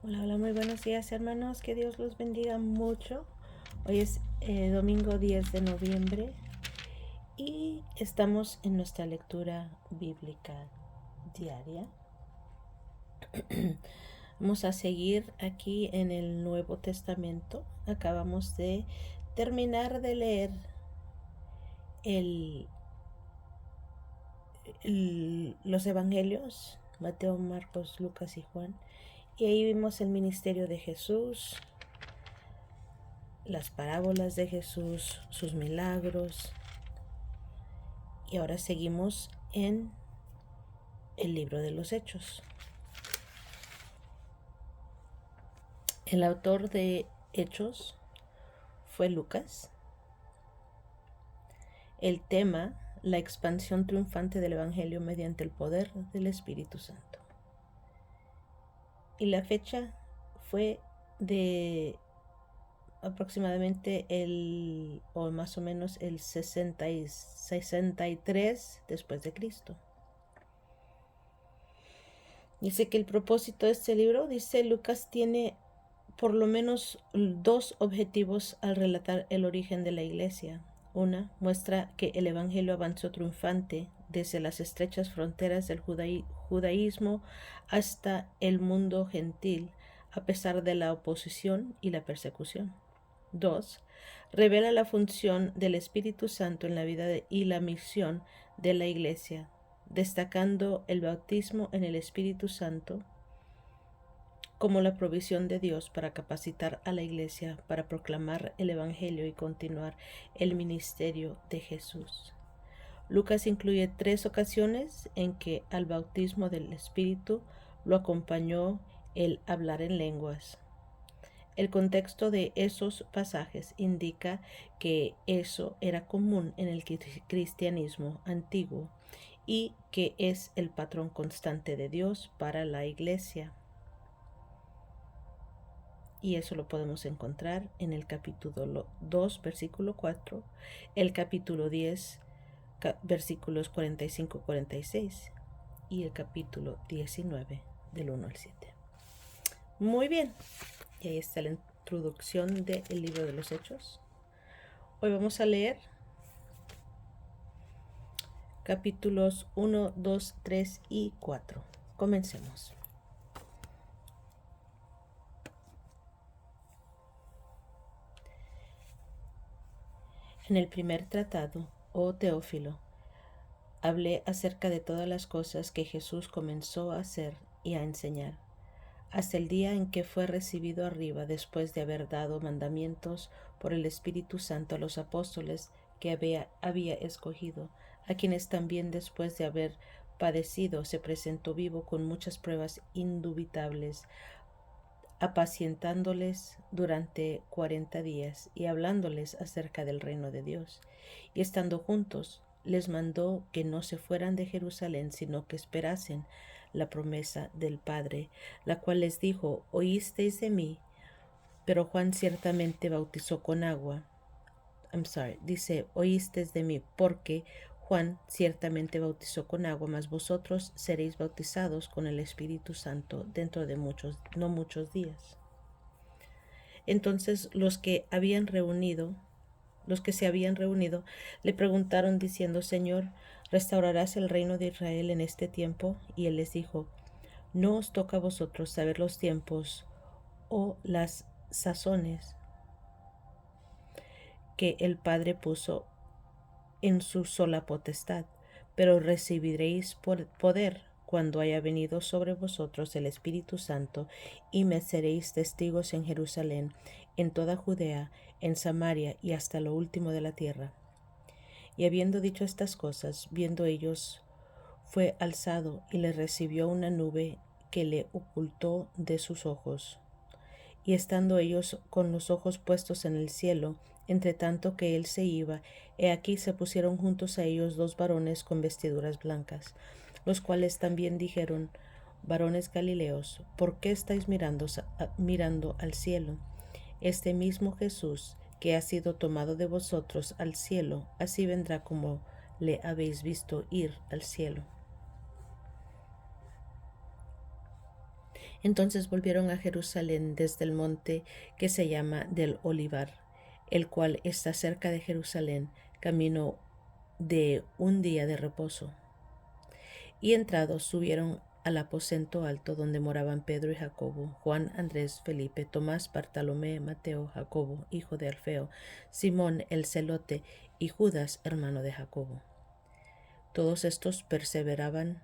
Hola, hola, muy buenos días hermanos, que Dios los bendiga mucho. Hoy es domingo 10 de noviembre y estamos en nuestra lectura bíblica diaria. Vamos a seguir aquí en el Nuevo Testamento. Acabamos de terminar de leer los evangelios, Mateo, Marcos, Lucas y Juan. Y ahí vimos el ministerio de Jesús, las parábolas de Jesús, sus milagros. Y ahora seguimos en el libro de los Hechos. El autor de Hechos fue Lucas. El tema, la expansión triunfante del Evangelio mediante el poder del Espíritu Santo. Y la fecha fue de aproximadamente o más o menos el 63 después de Cristo. Dice que el propósito de este libro, dice Lucas, tiene por lo menos dos objetivos al relatar el origen de la iglesia. Una, muestra que el Evangelio avanzó triunfante desde las estrechas fronteras del judaísmo hasta el mundo gentil, a pesar de la oposición y la persecución. 2. Revela la función del Espíritu Santo en la vida y la misión de la Iglesia, destacando el bautismo en el Espíritu Santo como la provisión de Dios para capacitar a la Iglesia para proclamar el Evangelio y continuar el ministerio de Jesús. Lucas incluye 3 ocasiones en que al bautismo del Espíritu lo acompañó el hablar en lenguas. El contexto de esos pasajes indica que eso era común en el cristianismo antiguo y que es el patrón constante de Dios para la iglesia. Y eso lo podemos encontrar en el capítulo 2, versículo 4, el capítulo 10, versículos 45-46 y el capítulo 19, del 1 al 7. Muy bien, y ahí está la introducción del libro de los Hechos. Hoy vamos a leer capítulos 1, 2, 3 y 4. Comencemos. En el primer tratado, oh Teófilo, hablé acerca de todas las cosas que Jesús comenzó a hacer y a enseñar, hasta el día en que fue recibido arriba después de haber dado mandamientos por el Espíritu Santo a los apóstoles que había escogido, a quienes también después de haber padecido se presentó vivo con muchas pruebas indubitables, apacientándoles durante 40 días y hablándoles acerca del reino de Dios. Y estando juntos, les mandó que no se fueran de Jerusalén, sino que esperasen la promesa del Padre, la cual les dijo: oísteis de mí, pero Juan ciertamente bautizó con agua. Dice, oísteis de mí, porque Juan ciertamente bautizó con agua, mas vosotros seréis bautizados con el Espíritu Santo dentro de no muchos días. Entonces los que se habían reunido, le preguntaron diciendo: Señor, ¿restaurarás el reino de Israel en este tiempo? Y él les dijo: no os toca a vosotros saber los tiempos o las sazones que el Padre puso en su sola potestad, pero recibiréis poder cuando haya venido sobre vosotros el Espíritu Santo, y me seréis testigos en Jerusalén, en toda Judea, en Samaria y hasta lo último de la tierra. Y habiendo dicho estas cosas, viendo ellos, fue alzado y le recibió una nube que le ocultó de sus ojos. Y estando ellos con los ojos puestos en el cielo, entre tanto que él se iba, he aquí se pusieron juntos a ellos 2 varones con vestiduras blancas, los cuales también dijeron: varones Galileos, ¿por qué estáis mirando al cielo? Este mismo Jesús, que ha sido tomado de vosotros al cielo, así vendrá como le habéis visto ir al cielo. Entonces volvieron a Jerusalén desde el monte que se llama del Olivar, el cual está cerca de Jerusalén, camino de un día de reposo. Y entrados subieron al aposento alto donde moraban Pedro y Jacobo, Juan, Andrés, Felipe, Tomás, Bartolomé, Mateo, Jacobo, hijo de Alfeo, Simón el celote y Judas, hermano de Jacobo. Todos estos perseveraban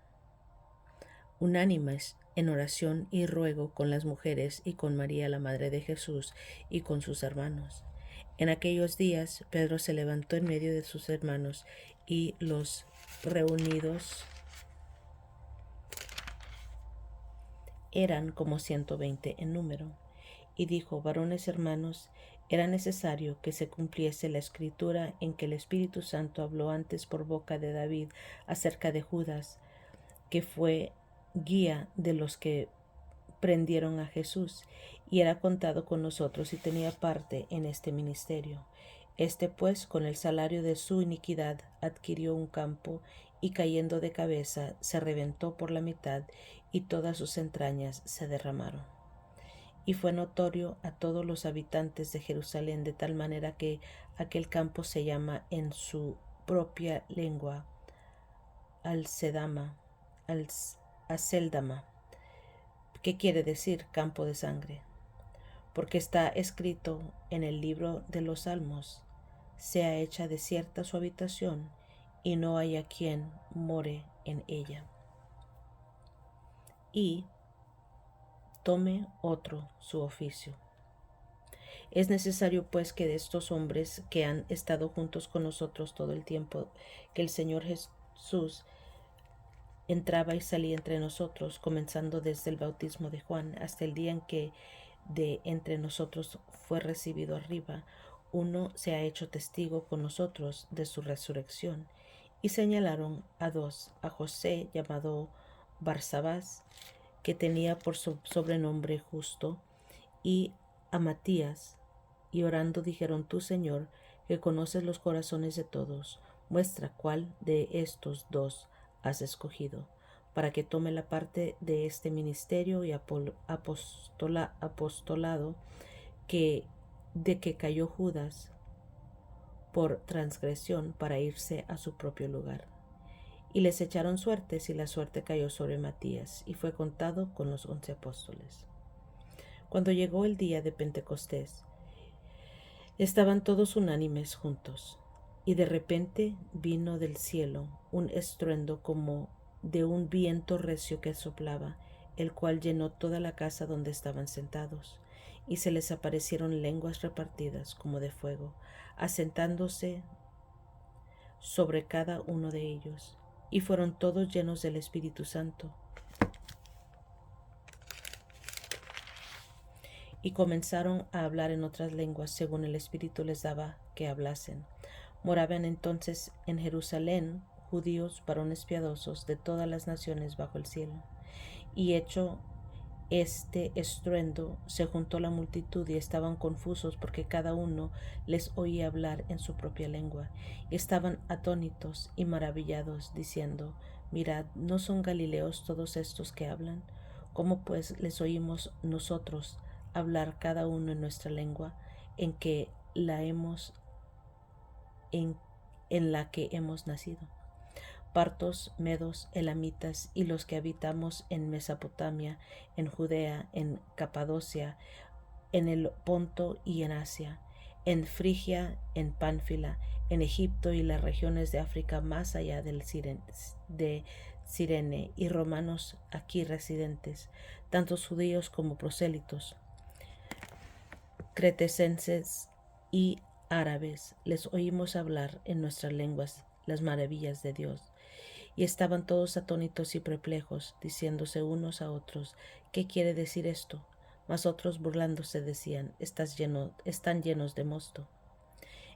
unánimes en oración y ruego con las mujeres y con María la madre de Jesús y con sus hermanos. En aquellos días Pedro se levantó en medio de sus hermanos y los reunidos eran como 120 en número, y dijo: varones hermanos, era necesario que se cumpliese la escritura en que el Espíritu Santo habló antes por boca de David acerca de Judas, que fue guía de los que prendieron a Jesús, y era contado con nosotros y tenía parte en este ministerio. Este pues, con el salario de su iniquidad, adquirió un campo, y cayendo de cabeza, se reventó por la mitad, y todas sus entrañas se derramaron. Y fue notorio a todos los habitantes de Jerusalén, de tal manera que aquel campo se llama en su propia lengua Alcedama, Aceldama, que quiere decir campo de sangre, porque está escrito en el libro de los Salmos: sea hecha desierta su habitación, y no haya quien more en ella. Y tome otro su oficio. Es necesario pues que de estos hombres que han estado juntos con nosotros todo el tiempo que el Señor Jesús entraba y salía entre nosotros, comenzando desde el bautismo de Juan hasta el día en que de entre nosotros fue recibido arriba, uno se ha hecho testigo con nosotros de su resurrección. Y señalaron a dos: a José, llamado Barsabás, que tenía por sobrenombre Justo, y a Matías. Y orando dijeron: tú, Señor, que conoces los corazones de todos, muestra cuál de estos dos has escogido, para que tome la parte de este ministerio y apostolado de que cayó Judas por transgresión, para irse a su propio lugar. Y les echaron suertes, y la suerte cayó sobre Matías, y fue contado con los 11 apóstoles. Cuando llegó el día de Pentecostés, estaban todos unánimes juntos, y de repente vino del cielo un estruendo como de un viento recio que soplaba, el cual llenó toda la casa donde estaban sentados, y se les aparecieron lenguas repartidas como de fuego, asentándose sobre cada uno de ellos, y fueron todos llenos del Espíritu Santo, y comenzaron a hablar en otras lenguas según el Espíritu les daba que hablasen. Moraban entonces en Jerusalén judíos, varones piadosos de todas las naciones bajo el cielo. Y hecho este estruendo, se juntó la multitud, y estaban confusos, porque cada uno les oía hablar en su propia lengua. Y estaban atónitos y maravillados, diciendo: mirad, ¿no son galileos todos estos que hablan? ¿Cómo pues les oímos nosotros hablar cada uno en nuestra lengua, en que la hemos en la que hemos nacido? Partos, medos, elamitas, y los que habitamos en Mesopotamia, en Judea, en Capadocia, en el Ponto y en Asia, en Frigia, en Pánfila, en Egipto y las regiones de África más allá de Cirene, y romanos aquí residentes, tantos judíos como prosélitos, cretenses y árabes, les oímos hablar en nuestras lenguas las maravillas de Dios. Y estaban todos atónitos y perplejos, diciéndose unos a otros: ¿qué quiere decir esto? Mas otros, burlándose, decían: están llenos de mosto.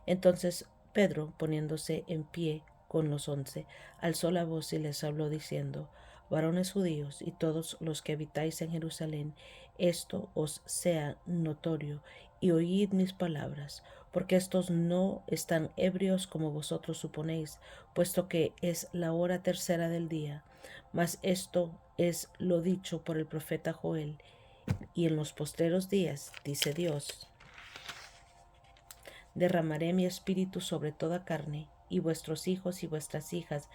Entonces Pedro, poniéndose en pie con los 11, alzó la voz y les habló diciendo: varones judíos y todos los que habitáis en Jerusalén, esto os sea notorio, y oíd mis palabras, porque estos no están ebrios como vosotros suponéis, puesto que es la hora tercera del día. Mas esto es lo dicho por el profeta Joel. Y en los postreros días, dice Dios, derramaré mi espíritu sobre toda carne, y vuestros hijos y vuestras hijas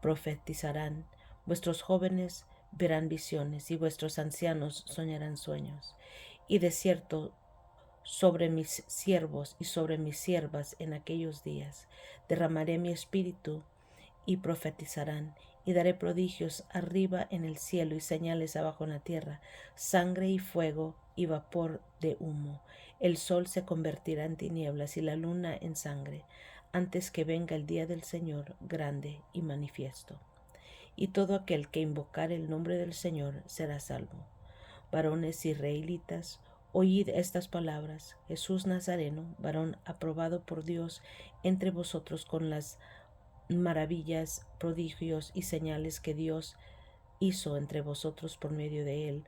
profetizarán, vuestros jóvenes verán visiones, y vuestros ancianos soñarán sueños. Y de cierto, sobre mis siervos y sobre mis siervas en aquellos días derramaré mi espíritu, y profetizarán, y daré prodigios arriba en el cielo y señales abajo en la tierra, sangre y fuego y vapor de humo. El sol se convertirá en tinieblas y la luna en sangre, antes que venga el día del Señor grande y manifiesto. Y todo aquel que invocare el nombre del Señor será salvo. Varones israelitas, oíd estas palabras. Jesús Nazareno, varón aprobado por Dios entre vosotros con las maravillas, prodigios y señales que Dios hizo entre vosotros por medio de él,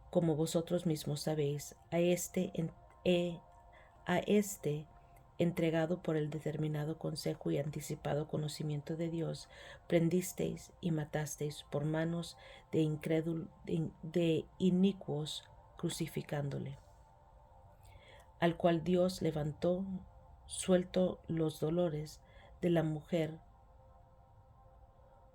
como vosotros mismos sabéis, a este entregado por el determinado consejo y anticipado conocimiento de Dios, prendisteis y matasteis por manos de inicuos, crucificándole, al cual Dios levantó, suelto los dolores de la mujer,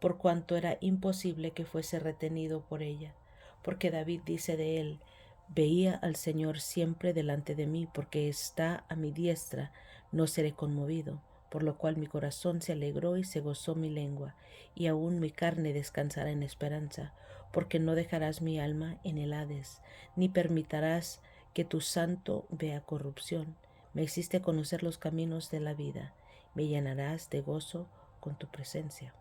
por cuanto era imposible que fuese retenido por ella. Porque David dice de él: veía al Señor siempre delante de mí, porque está a mi diestra, no seré conmovido. Por lo cual mi corazón se alegró y se gozó mi lengua, y aún mi carne descansará en esperanza, porque no dejarás mi alma en el Hades, ni permitirás que tu santo vea corrupción. Me hiciste conocer los caminos de la vida, me llenarás de gozo con tu presencia.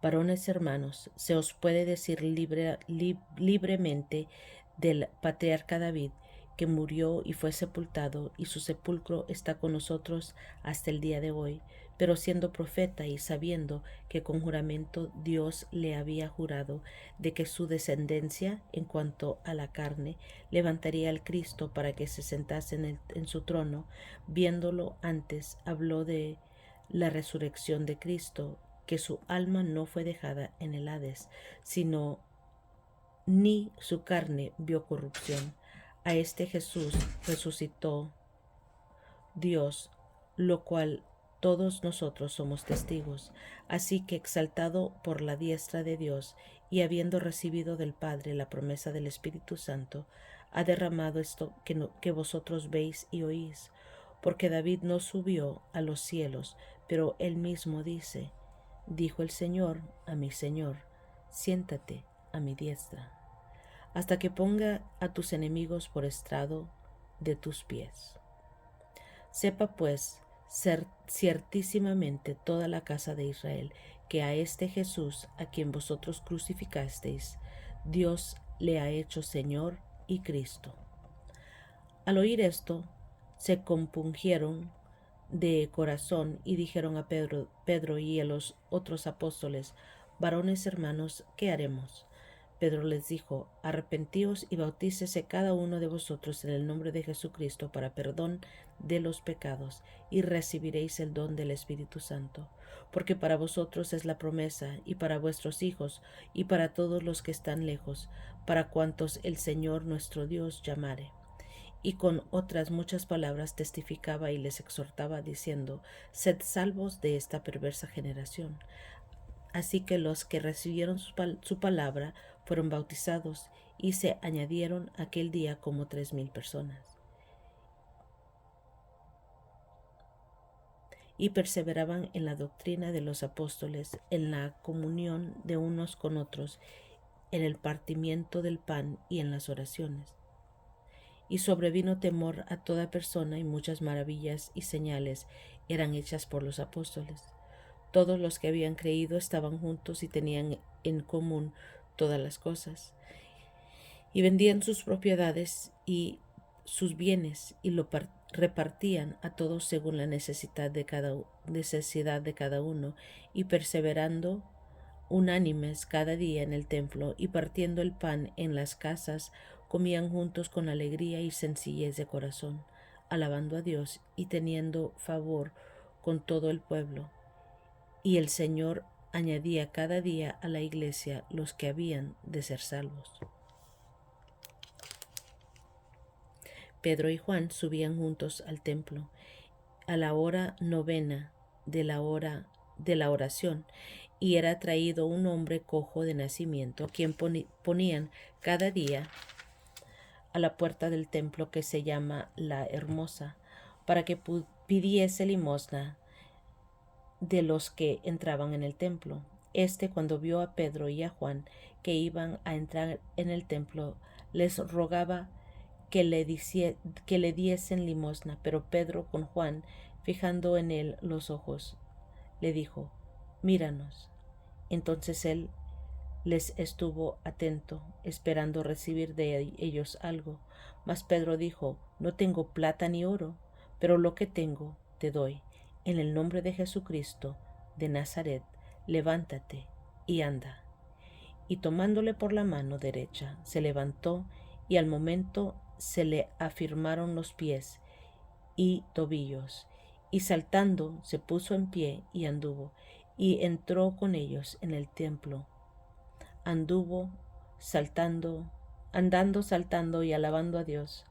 Varones hermanos, se os puede decir libremente del patriarca David, que murió y fue sepultado, y su sepulcro está con nosotros hasta el día de hoy. Pero siendo profeta y sabiendo que con juramento Dios le había jurado de que su descendencia, en cuanto a la carne, levantaría al Cristo para que se sentase en su trono, viéndolo antes, habló de la resurrección de Cristo, que su alma no fue dejada en el Hades, sino ni su carne vio corrupción. A este Jesús resucitó Dios, lo cual todos nosotros somos testigos. Así que, exaltado por la diestra de Dios y habiendo recibido del Padre la promesa del Espíritu Santo, ha derramado esto que vosotros veis y oís. Porque David no subió a los cielos, pero él mismo dice: dijo el Señor a mi Señor: siéntate a mi diestra, hasta que ponga a tus enemigos por estrado de tus pies. Sepa pues ciertísimamente toda la casa de Israel, que a este Jesús, a quien vosotros crucificasteis, Dios le ha hecho Señor y Cristo. Al oír esto, se compungieron de corazón y dijeron a Pedro y a los otros apóstoles: varones hermanos, ¿qué haremos? Pedro les dijo: arrepentíos y bautícese cada uno de vosotros en el nombre de Jesucristo para perdón de los pecados, y recibiréis el don del Espíritu Santo. Porque para vosotros es la promesa, y para vuestros hijos, y para todos los que están lejos, para cuantos el Señor nuestro Dios llamare. Y con otras muchas palabras testificaba y les exhortaba, diciendo: sed salvos de esta perversa generación. Así que los que recibieron su palabra fueron bautizados, y se añadieron aquel día como 3,000 personas. Y perseveraban en la doctrina de los apóstoles, en la comunión de unos con otros, en el partimiento del pan y en las oraciones. Y sobrevino temor a toda persona, y muchas maravillas y señales eran hechas por los apóstoles. Todos los que habían creído estaban juntos y tenían en común todas las cosas. Y vendían sus propiedades y sus bienes y lo repartían a todos según la necesidad de cada uno, y perseverando unánimes cada día en el templo y partiendo el pan en las casas, comían juntos con alegría y sencillez de corazón, alabando a Dios y teniendo favor con todo el pueblo, y el Señor añadía cada día a la iglesia los que habían de ser salvos. Pedro y Juan subían juntos al templo a la hora novena de la oración, y era traído un hombre cojo de nacimiento, a quien ponían cada día a la puerta del templo, que se llama La Hermosa, para que pidiese limosna de los que entraban en el templo. Cuando vio a Pedro y a Juan que iban a entrar en el templo, les rogaba que le diesen limosna. Pero Pedro, con Juan fijando en él los ojos, le dijo: míranos. Entonces él les estuvo atento, esperando recibir de ellos algo. Mas Pedro dijo: no tengo plata ni oro, pero lo que tengo te doy. En el nombre de Jesucristo de Nazaret, levántate y anda. Y tomándole por la mano derecha, se levantó, y al momento se le afirmaron los pies y tobillos, y saltando se puso en pie y anduvo, y entró con ellos en el templo. Anduvo saltando y alabando a Dios.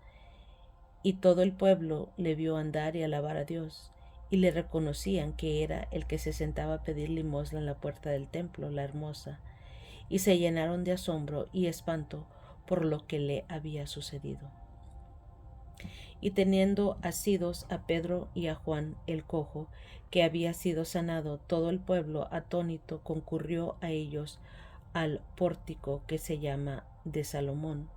Y todo el pueblo le vio andar y alabar a Dios, y le reconocían que era el que se sentaba a pedir limosna en la puerta del templo, La Hermosa, y se llenaron de asombro y espanto por lo que le había sucedido. Y teniendo asidos a Pedro y a Juan el cojo, que había sido sanado, todo el pueblo atónito concurrió a ellos al pórtico que se llama de Salomón.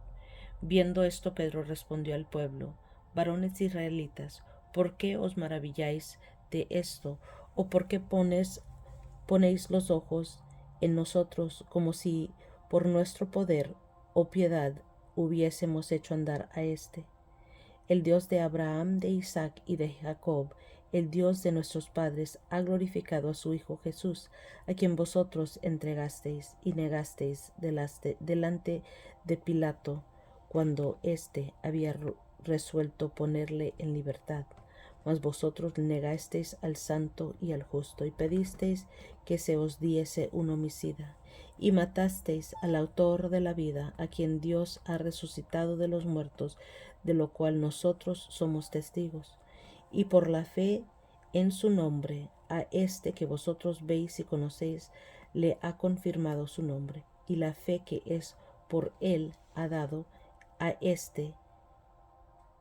Viendo esto, Pedro respondió al pueblo: varones israelitas, ¿por qué os maravilláis de esto? ¿O por qué ponéis los ojos en nosotros, como si por nuestro poder o piedad hubiésemos hecho andar a éste? El Dios de Abraham, de Isaac y de Jacob, el Dios de nuestros padres, ha glorificado a su Hijo Jesús, a quien vosotros entregasteis y negasteis delante de Pilato, cuando éste había resuelto ponerle en libertad. Mas vosotros negasteis al santo y al justo, y pedisteis que se os diese un homicida, y matasteis al autor de la vida, a quien Dios ha resucitado de los muertos, de lo cual nosotros somos testigos. Y por la fe en su nombre, a este que vosotros veis y conocéis, le ha confirmado su nombre, y la fe que es por él ha dado a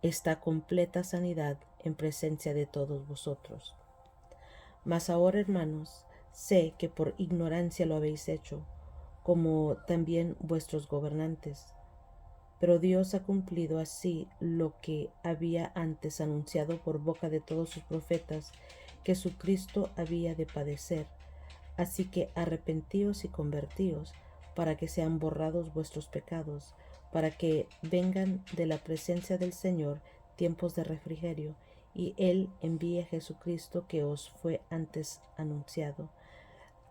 esta completa sanidad en presencia de todos vosotros. Mas ahora, hermanos, sé que por ignorancia lo habéis hecho, como también vuestros gobernantes. Pero Dios ha cumplido así lo que había antes anunciado por boca de todos sus profetas, que su Cristo había de padecer. Así que arrepentíos y convertíos, para que sean borrados vuestros pecados, para que vengan de la presencia del Señor tiempos de refrigerio, y Él envíe a Jesucristo, que os fue antes anunciado,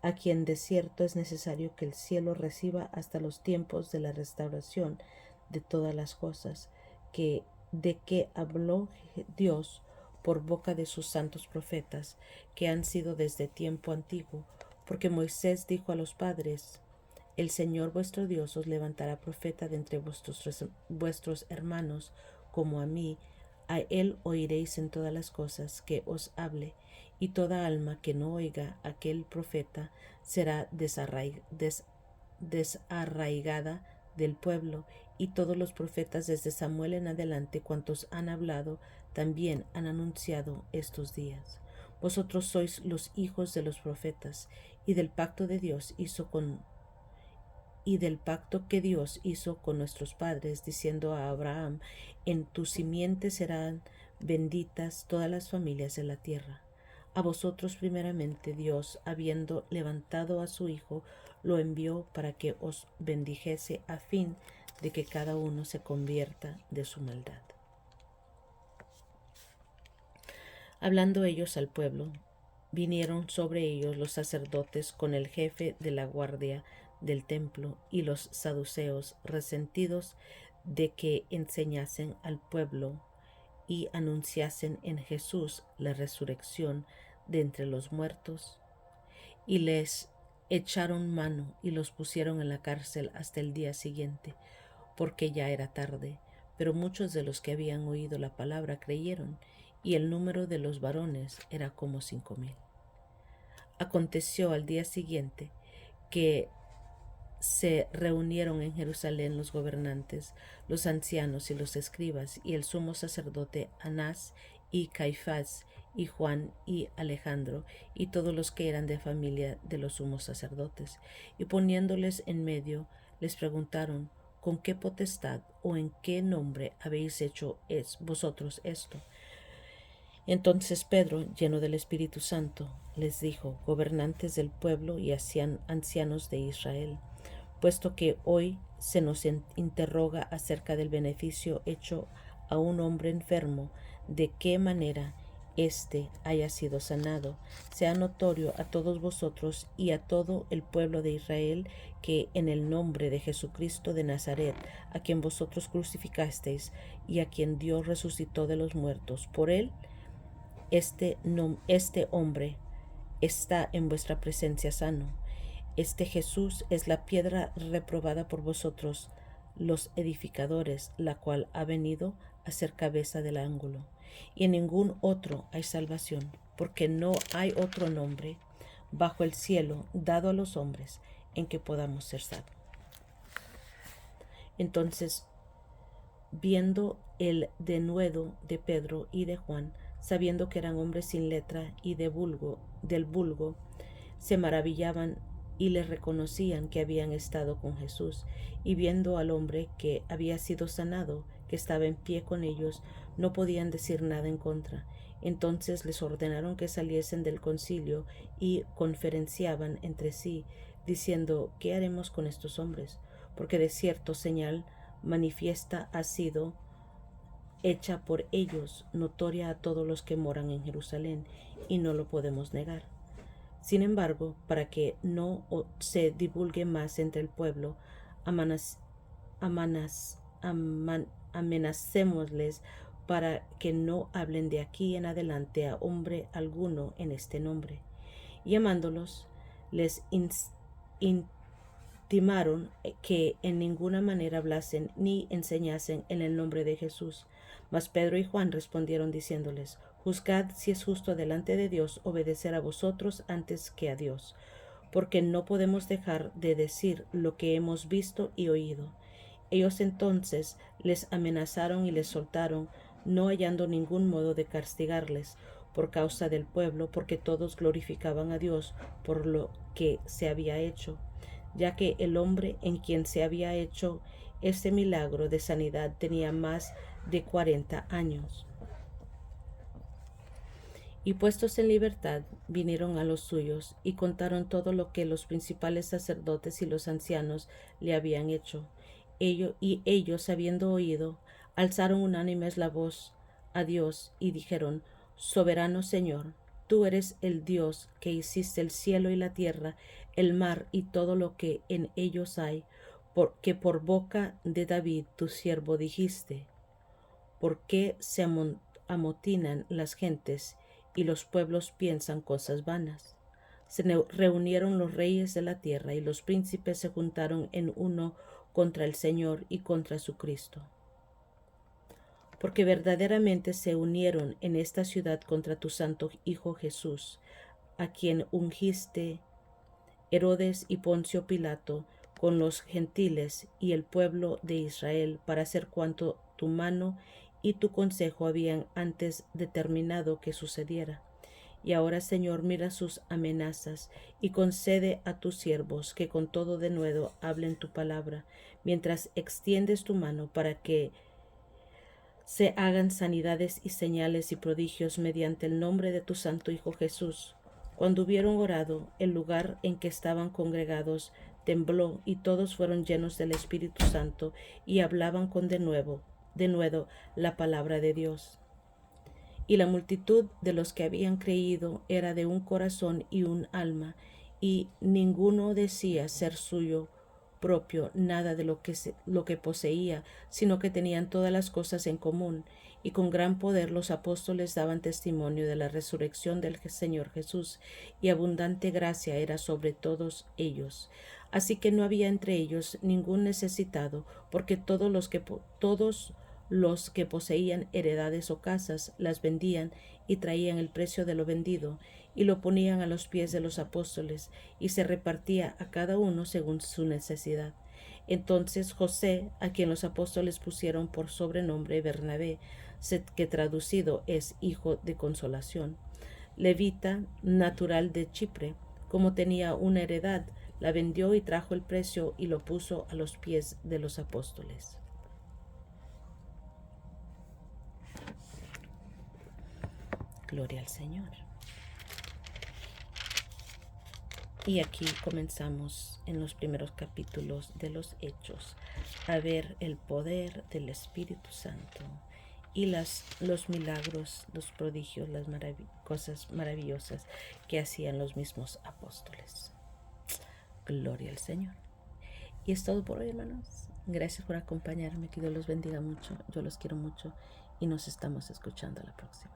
a quien de cierto es necesario que el cielo reciba hasta los tiempos de la restauración de todas las cosas, de que habló Dios por boca de sus santos profetas, que han sido desde tiempo antiguo, porque Moisés dijo a los padres: el Señor vuestro Dios os levantará profeta de entre vuestros hermanos, como a mí. A él oiréis en todas las cosas que os hable, y toda alma que no oiga a aquel profeta será desarraigada del pueblo. Y todos los profetas desde Samuel en adelante, cuantos han hablado, también han anunciado estos días. Vosotros sois los hijos de los profetas, y del pacto que Dios hizo con nuestros padres, diciendo a Abraham: en tu simiente serán benditas todas las familias de la tierra. A vosotros primeramente Dios, habiendo levantado a su Hijo, lo envió para que os bendijese, a fin de que cada uno se convierta de su maldad. Hablando ellos al pueblo, vinieron sobre ellos los sacerdotes con el jefe de la guardia del templo y los saduceos, resentidos de que enseñasen al pueblo y anunciasen en Jesús la resurrección de entre los muertos, y les echaron mano y los pusieron en la cárcel hasta el día siguiente, porque ya era tarde. Pero muchos de los que habían oído la palabra creyeron, y el número de los varones era como 5,000. Aconteció al día siguiente que se reunieron en Jerusalén los gobernantes, los ancianos y los escribas, y el sumo sacerdote Anás y Caifás, y Juan y Alejandro, y todos los que eran de familia de los sumos sacerdotes. Y poniéndoles en medio, les preguntaron: ¿con qué potestad o en qué nombre habéis hecho vosotros esto? Entonces Pedro, lleno del Espíritu Santo, les dijo: gobernantes del pueblo y ancianos de Israel, puesto que hoy se nos interroga acerca del beneficio hecho a un hombre enfermo, de qué manera éste haya sido sanado, sea notorio a todos vosotros y a todo el pueblo de Israel que en el nombre de Jesucristo de Nazaret, a quien vosotros crucificasteis y a quien Dios resucitó de los muertos, por él este hombre está en vuestra presencia sano. Este Jesús es la piedra reprobada por vosotros, los edificadores, la cual ha venido a ser cabeza del ángulo. Y en ningún otro hay salvación, porque no hay otro nombre bajo el cielo dado a los hombres en que podamos ser salvos. Entonces, viendo el denuedo de Pedro y de Juan, sabiendo que eran hombres sin letra y del vulgo, se maravillaban y les reconocían que habían estado con Jesús. Y viendo al hombre que había sido sanado, que estaba en pie con ellos, no podían decir nada en contra. Entonces les ordenaron que saliesen del concilio y conferenciaban entre sí, diciendo: ¿qué haremos con estos hombres? Porque de cierto señal manifiesta ha sido hecha por ellos, notoria a todos los que moran en Jerusalén, y no lo podemos negar. Sin embargo, para que no se divulgue más entre el pueblo, amenacémosles para que no hablen de aquí en adelante a hombre alguno en este nombre. Y llamándolos, les intimaron que en ninguna manera hablasen ni enseñasen en el nombre de Jesús. Mas Pedro y Juan respondieron diciéndoles: juzgad si es justo delante de Dios obedecer a vosotros antes que a Dios, porque no podemos dejar de decir lo que hemos visto y oído. Ellos entonces les amenazaron y les soltaron, no hallando ningún modo de castigarles por causa del pueblo, porque todos glorificaban a Dios por lo que se había hecho, ya que el hombre en quien se había hecho este milagro de sanidad tenía más de 40 años. Y puestos en libertad, vinieron a los suyos y contaron todo lo que los principales sacerdotes y los ancianos le habían hecho. Ellos, habiendo oído, alzaron unánimes la voz a Dios y dijeron: soberano Señor, tú eres el Dios que hiciste el cielo y la tierra, el mar y todo lo que en ellos hay, porque por boca de David tu siervo dijiste: ¿por qué se amotinan las gentes y los pueblos piensan cosas vanas? Se reunieron los reyes de la tierra y los príncipes se juntaron en uno contra el Señor y contra su Cristo. Porque verdaderamente se unieron en esta ciudad contra tu santo Hijo Jesús, a quien ungiste Herodes y Poncio Pilato con los gentiles y el pueblo de Israel, para hacer cuanto tu mano y tu consejo habían antes determinado que sucediera. Y ahora, Señor, mira sus amenazas y concede a tus siervos que con todo denuedo hablen tu palabra, mientras extiendes tu mano para que se hagan sanidades y señales y prodigios mediante el nombre de tu santo Hijo Jesús. Cuando hubieron orado, el lugar en que estaban congregados tembló, y todos fueron llenos del Espíritu Santo y hablaban con denuedo la palabra de Dios. Y la multitud de los que habían creído era de un corazón y un alma, y ninguno decía ser suyo propio nada de lo que poseía, sino que tenían todas las cosas en común. y con gran poder los apóstoles daban testimonio de la resurrección del Señor Jesús, y abundante gracia era sobre todos ellos. Así que no había entre ellos ningún necesitado, porque todos los que poseían heredades o casas las vendían y traían el precio de lo vendido y lo ponían a los pies de los apóstoles, y se repartía a cada uno según su necesidad. Entonces José, a quien los apóstoles pusieron por sobrenombre Bernabé, que traducido es hijo de consolación, levita, natural de Chipre, como tenía una heredad, la vendió y trajo el precio y lo puso a los pies de los apóstoles. Gloria al Señor. Y aquí comenzamos en los primeros capítulos de los Hechos a ver el poder del Espíritu Santo y los milagros, los prodigios, las cosas maravillosas que hacían los mismos apóstoles. Gloria al Señor. Y es todo por hoy, hermanos. Gracias por acompañarme. Que Dios los bendiga mucho. Yo los quiero mucho y nos estamos escuchando a la próxima.